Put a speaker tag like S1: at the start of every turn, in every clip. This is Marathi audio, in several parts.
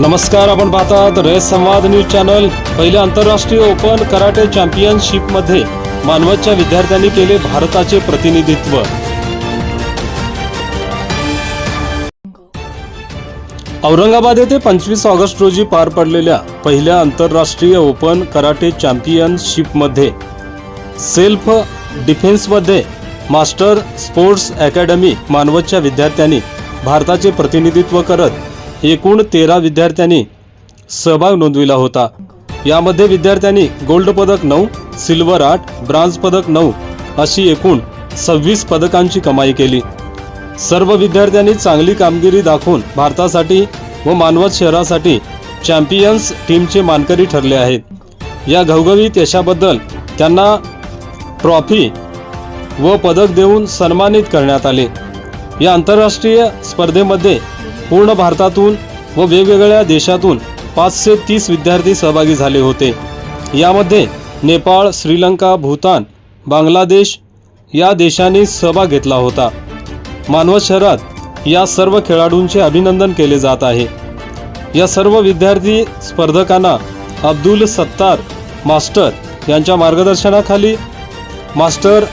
S1: नमस्कार, आपण पाहतात रेस संवाद न्यूज चॅनल। पहिल्या आंतरराष्ट्रीय ओपन कराटे चॅम्पियनशिप मध्ये मानवतच्या विद्यार्थ्यांनी केले भारताचे प्रतिनिधित्व। औरंगाबाद येथे 25 ऑगस्ट रोजी पार पडलेल्या पहिल्या आंतरराष्ट्रीय ओपन कराटे चॅम्पियनशिप मध्ये सेल्फ डिफेन्स मध्ये मास्टर स्पोर्ट्स अकॅडमी मानवतच्या विद्यार्थ्यांनी भारताचे प्रतिनिधित्व करत एकूण 13 विद्यार्थ्यांनी सहभाग नोंदविला होता। यामध्ये विद्यार्थ्यांनी गोल्ड पदक 9, सिल्वर 8, ब्रांज पदक 9 अशी एकूण 26 पदकांची कमाई केली। सर्व विद्यार्थ्यांनी चांगली कामगिरी दाखवून भारतासाठी व मानवत शहरासाठी चॅम्पियन्स टीमचे मानकरी ठरले आहेत। या घवघवीत यशाबद्दल त्यांना ट्रॉफी व पदक देऊन सन्मानित करण्यात आले। या आंतरराष्ट्रीय स्पर्धेमध्ये पूर्ण भारतातून व वेगवेगळ्या देशातून 530 विद्यार्थी सहभागी झाले होते। यामध्ये नेपाळ, श्रीलंका, भूतान, बांगलादेश या देशांनी सहभाग घेतला होता। मानवत शहरात या सर्व खेळाडूंचे अभिनंदन केले जात आहे। या सर्व विद्यार्थी स्पर्धकांना अब्दुल सत्तार मास्टर यांच्या मार्गदर्शनाखाली मास्टर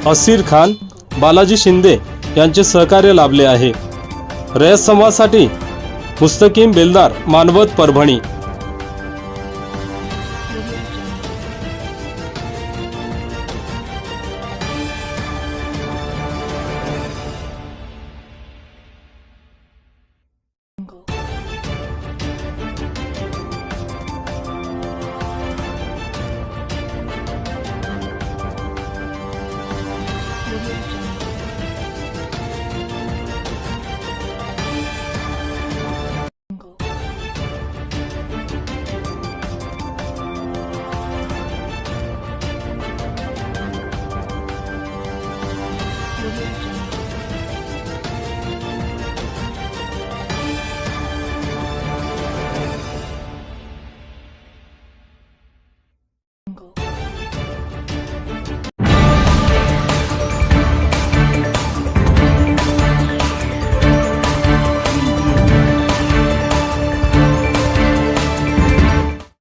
S1: असीर खान, बालाजी शिंदे यांचे सहकार्य लाभले आहे। रेस संवादसाठी मुस्तकीम बेलदार, मानवत, परभणी।